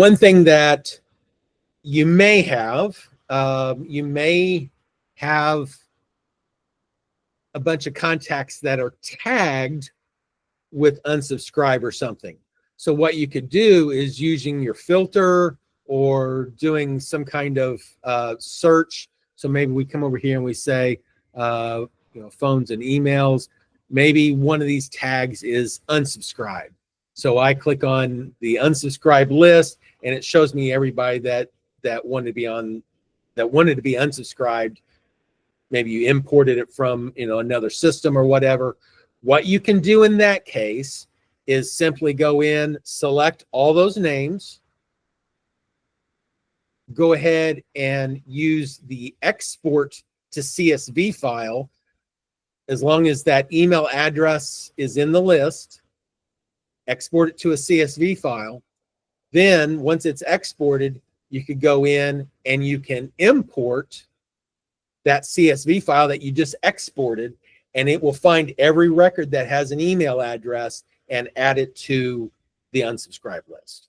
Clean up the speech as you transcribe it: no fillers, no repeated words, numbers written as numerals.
One thing that you may have a bunch of contacts that are tagged with unsubscribe or something. So what you could do is using your filter or doing some kind of search. So maybe we come over here and we say, phones and emails. Maybe one of these tags is unsubscribe. So I click on the unsubscribe list, and it shows me everybody that wanted to be unsubscribed. Maybe you imported it from another system or whatever. What you can do in that case is simply go in, select all those names, go ahead and use the export to CSV file. As long as that email address is in the list, export it to a CSV file. Then once it's exported, you could go in and you can import that CSV file that you just exported, and it will find every record that has an email address and add it to the unsubscribe list.